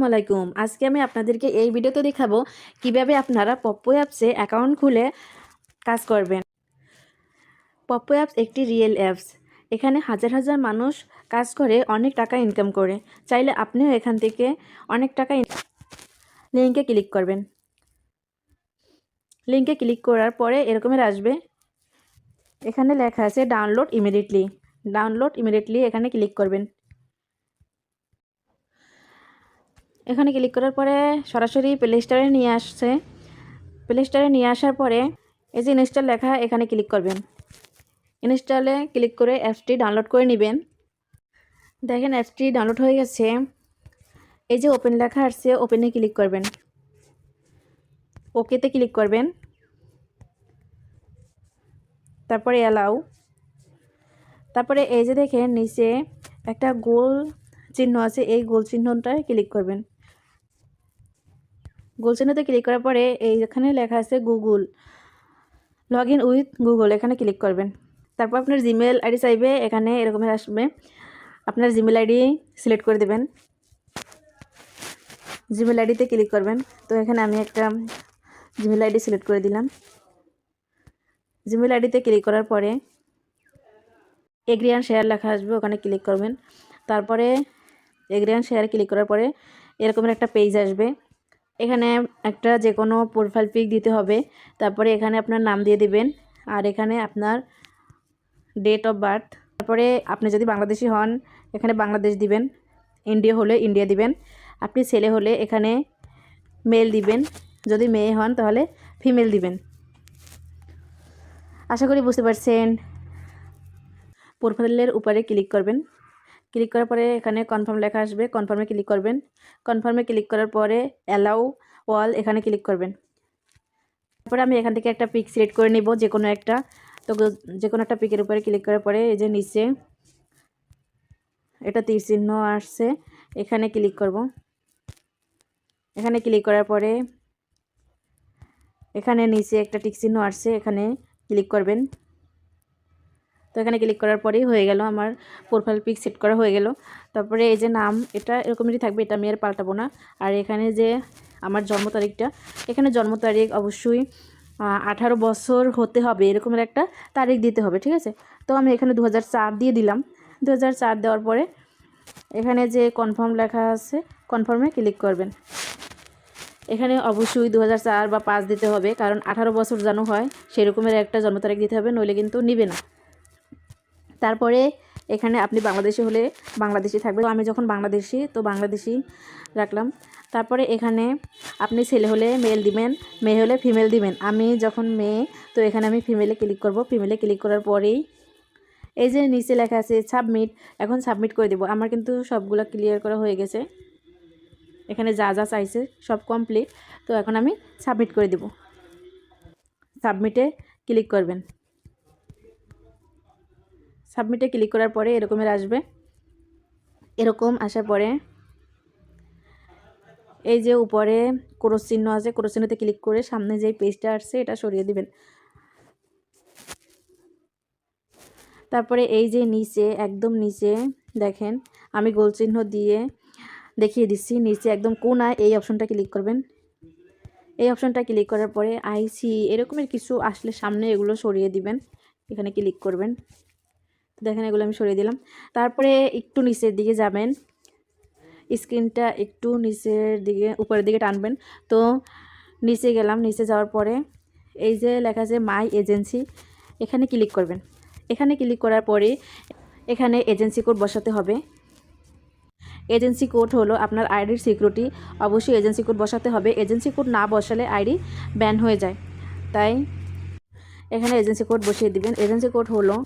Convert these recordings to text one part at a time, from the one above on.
আসসালামাইকুম। আজকে আমি আপনাদেরকে এই ভিডিওতে দেখাবো কিভাবে আপনারা পপ্পো অ্যাপসে অ্যাকাউন্ট খুলে কাজ করবেন। পপ্পো অ্যাপস একটি রিয়েল অ্যাপস। এখানে হাজার হাজার মানুষ কাজ করে অনেক টাকা ইনকাম করে। চাইলে আপনিও এখান থেকে অনেক টাকা লিঙ্কে ক্লিক করবেন। লিঙ্কে ক্লিক করার পরে এরকমের আসবে, এখানে লেখা আছে ডাউনলোড ইমিডিয়েটলি। ডাউনলোড ইমিডিয়েটলি এখানে ক্লিক করবেন। এখানে ক্লিক করার পরে সরাসরি প্লে স্টোরে নিয়ে আসছে। প্লে স্টোরে নিয়ে আসার পরে এই যে ইনস্টল লেখা, এখানে ক্লিক করবেন। ইনস্টলে ক্লিক করে অ্যাপসটি ডাউনলোড করে নেবেন। দেখেন অ্যাপসটি ডাউনলোড হয়ে গেছে। এই যে ওপেন লেখা আসছে, ওপেনে ক্লিক করবেন। ওকেতে ক্লিক করবেন, তারপরে অ্যালাউ। তারপরে এই যে দেখেন নিচে একটা গোল চিহ্ন আছে, এই গোল চিহ্নটায় ক্লিক করবেন। গোল চিহ্নতে ক্লিক করার পরে এইখানে লেখা আছে Google, log in with Google, এখানে ক্লিক করবেন। তারপর আপনার জিমেল আইডি চাইবে, এখানে এরকমের আসবে। আপনার জিমেল আইডি সিলেক্ট করে দেবেন। জিমেল আইডিতে ক্লিক করবেন। তো এখানে আমি একটা জিমেল আইডি সিলেক্ট করে দিলাম। জিমেল আইডিতে ক্লিক করার পরে এগ্রি অ্যান্ড শেয়ার লেখা আসবে, ওখানে ক্লিক করবেন। তারপরে এগ্রি অ্যান্ড শেয়ার ক্লিক করার পরে এরকমের একটা পেজ আসবে। এখানে একটা যে কোনো প্রোফাইল পিক দিতে হবে। তারপরে এখানে আপনার নাম দিয়ে দিবেন, আর এখানে আপনার ডেট অফ বার্থ। তারপরে আপনি যদি বাংলাদেশি হন এখানে বাংলাদেশ দিবেন, ইন্ডিয়া হলে ইন্ডিয়া দিবেন, আপনি ছেলে হলে এখানে মেল দিবেন, যদি মেয়ে হন তাহলে ফিমেল দিবেন। আশা করি বুঝতে পারছেন। প্রোফাইলের উপরে ক্লিক করবেন। ক্লিক করার পরে এখানে কনফার্ম লেখা আসবে, কনফার্মে ক্লিক করবেন। কনফার্মে ক্লিক করার পরে অ্যালাউ ওয়াল এখানে ক্লিক করবেন। তারপরে আমি এখান থেকে একটা পিক সিলেক্ট করে নিব, যে কোনো একটা। তো যে কোনো একটা পিকের উপরে ক্লিক করার পরে এই যে নিচে এটা তীর চিহ্ন আসছে, এখানে ক্লিক করব। এখানে ক্লিক করার পরে এখানে নিচে একটা টিক চিহ্ন আসছে, এখানে ক্লিক করবেন। তো এখানে ক্লিক করার পরেই হয়ে গেল, আমার প্রোফাইল পিক সেট করা হয়ে গেল। তারপরে এই যে নাম, এটা এরকমই থাকবে, এটা আমি আর পাল্টাবো না। আর এখানে যে আমার জন্ম তারিখটা, এখানে জন্ম তারিখ অবশ্যই 18 বছর হতে হবে, এরকমের একটা তারিখ দিতে হবে, ঠিক আছে। তো আমি এখানে 2004 দিয়ে দিলাম। 2004 দেওয়ার পরে এখানে যে কনফার্ম লেখা আছে, কনফার্মে ক্লিক করবেন। এখানে অবশ্যই 2004 বা 5 দিতে হবে, কারণ 18 বছর যেন হয় সেরকমের একটা জন্ম তারিখ দিতে হবে, নইলে কিন্তু নিবে না। তারপরে এখানে আপনি বাংলাদেশি হলে বাংলাদেশি থাকবে, তো আমি যখন বাংলাদেশি তো বাংলাদেশি রাখলাম। তারপরে এখানে আপনি ছেলে হলে মেল দিবেন, মেয়ে হলে ফিমেল দিবেন। আমি যখন মেয়ে, তো এখানে আমি ফিমেলে ক্লিক করব। ফিমেলে ক্লিক করার পরেই এই যে নিচে লেখা আছে সাবমিট, এখন সাবমিট করে দেব। আমার কিন্তু সবগুলো ক্লিয়ার করা হয়ে গেছে, এখানে যা যা চাইছে সব কমপ্লিট। তো এখন আমি সাবমিট করে দেব। সাবমিটে ক্লিক করবেন। সাবমিটে ক্লিক করার পরে এরকমের আসবে। এরকম আসার পরে এই যে উপরে ক্রস চিহ্ন আছে, ক্রস চিহ্নতে ক্লিক করে সামনে যে পেজটা আসছে এটা সরিয়ে দিবেন। তারপরে এই যে নিচে, একদম নিচে দেখেন আমি গোল চিহ্ন দিয়ে দেখিয়ে দিচ্ছি, নিচে একদম কোনায় এই অপশনটা ক্লিক করবেন। এই অপশনটা ক্লিক করার পরে আইসি এরকমের কিছু আসলে সামনে এগুলো সরিয়ে দিবেন, এখানে ক্লিক করবেন। দেখেন এগুলো আমি সরিয়ে দিলাম। তারপরে একটু নিচের দিকে যাবেন, স্ক্রিনটা একটু নিচের দিকে উপরের দিকে টানবেন। তো নিচে গেলাম, নিচে যাওয়ার পরে এই যে লেখা আছে মাই এজেন্সি, এখানে ক্লিক করবেন। এখানে ক্লিক করার পরে এখানে এজেন্সি কোড বসাতে হবে। এজেন্সি কোড হলো আপনার আইডির সিকিউরিটি, অবশ্যই এজেন্সি কোড বসাতে হবে। এজেন্সি কোড না বসালে আইডি ব্যান হয়ে যায়, তাই এখানে এজেন্সি কোড বসিয়ে দিবেন। এজেন্সি কোড হলো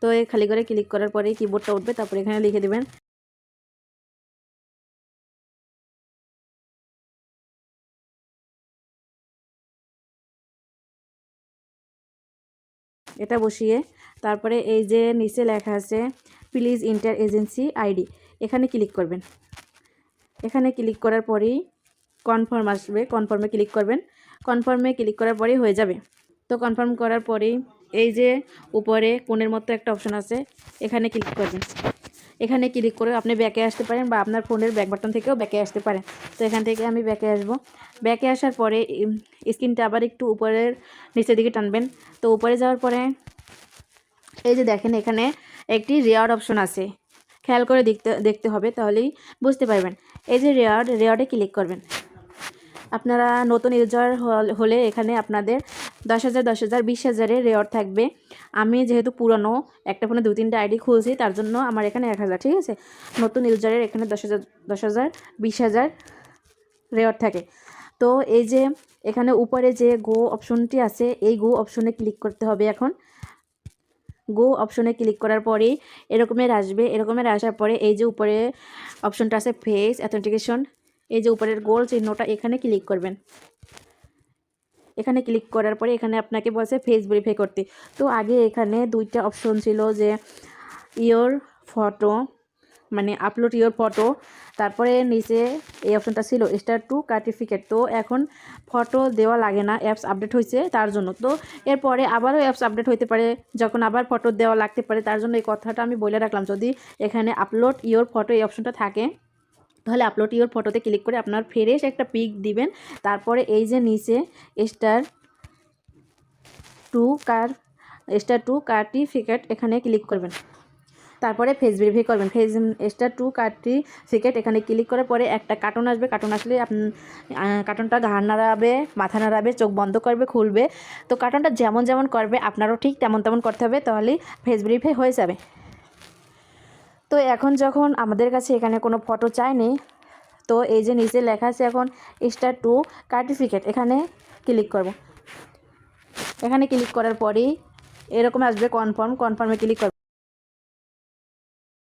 তো এই খালি করে ক্লিক করার পরে কিবোর্ডটা উঠবে, তারপরে এখানে লিখে দিবেন। এটা বসিয়ে তারপরে এই যে নিচে লেখা আছে প্লিজ ইন্টার এজেন্সি আইডি, এখানে ক্লিক করবেন। এখানে ক্লিক করার পরেই কনফার্ম আসবে, কনফার্মে ক্লিক করবেন। কনফার্মে ক্লিক করার পরেই হয়ে যাবে। তো কনফার্ম করার পরেই এই যে উপরে কোণের মতো একটা অপশন আছে, এখানে ক্লিক করবেন। এখানে ক্লিক করে আপনি ব্যাকে আসতে পারেন বা আপনার ফোনের ব্যাক বাটন থেকেও ব্যাকে আসতে পারেন। তো এখান থেকে আমি ব্যাকে আসব। ব্যাকে আসার পরে স্ক্রিনটা আবার একটু উপরের নিচের দিকে টানবেন। তো উপরে যাওয়ার পরে এই যে দেখেন এখানে একটি রেয়ার অপশন আছে, খেয়াল করে দেখতে হবে, তাহলেই বুঝতে পারবেন। এই যে রেয়ার্ডে ক্লিক করবেন। আপনারা নতুন ইউজার হলে এখানে আপনাদের 10,000 10,000 20,000-এর রেওয়ার্ড থাকবে। আমি যেহেতু পুরনো একটা ফোনে 2-3টা আইডি খুলছি, তার জন্য আমার এখানে 1,000, ঠিক আছে। নতুন ইউজারের এখানে 10,000 10,000 20,000 রেওয়ার্ড থাকে। তো এই যে এখানে উপরে যে গো অপশনটি আছে, এই গো অপশনে ক্লিক করতে হবে। এখন গো অপশনে ক্লিক করার পরেই এরকমের আসবে। এরকমের আসার পরে এই যে উপরে অপশনটা আছে ফেস অথেন্টিকেশন, এই যে উপরের গোল চিহ্নটা, এখানে ক্লিক করবেন। এখানে ক্লিক করার পরে এখানে আপনাকে বলছে ফেস ভেরিফাই করতে। তো আগে এখানে 2টা অপশন ছিল, যে ইয়োর ফটো, মানে আপলোড ইয়োর ফটো, তারপরে নিচে এই অপশনটা ছিল স্টার টু সার্টিফিকেট। তো এখন ফটো দেওয়া লাগে না, অ্যাপস আপডেট হয়েছে তার জন্য। তো এরপরে আবারও অ্যাপস আপডেট হতে পারে, যখন আবার ফটো দেওয়া লাগতে পারে, তার জন্য এই কথাটা আমি বলে রাখলাম। যদি এখানে আপলোড ইয়োর ফটো এই অপশনটা থাকে, তাহলে আপলোড ইয়োর ফটোতে ক্লিক করে আপনার ফ্রেশ একটা পিক দিবেন। তারপরে এই যে নিচে স্টার টু সার্টিফিকেট এখানে ক্লিক করবেন। তারপরে ফেস ভেরিফাই করবেন। স্টার টু সার্টিফিকেট এখানে ক্লিক করার পরে একটা কার্টুন আসবে। কার্টুন আসলে কার্টুনটা ঘাড় নাড়াবে, মাথা নাড়াবে, চোখ বন্ধ করবে, খুলবে। তো কার্টুনটা যেমন যেমন করবে আপনারও ঠিক তেমন তেমন করতে হবে, তাহলেই ফেস ভেরিফাই হয়ে যাবে। তো এখন যখন আমাদের কাছে এখানে কোনো ফটো চাইনি, তো এই যে নিচে লেখা আছে এখন স্টার টু সার্টিফিকেট, এখানে ক্লিক করব। এখানে ক্লিক করার পরেই এরকম আসবে কনফার্মে ক্লিক করব।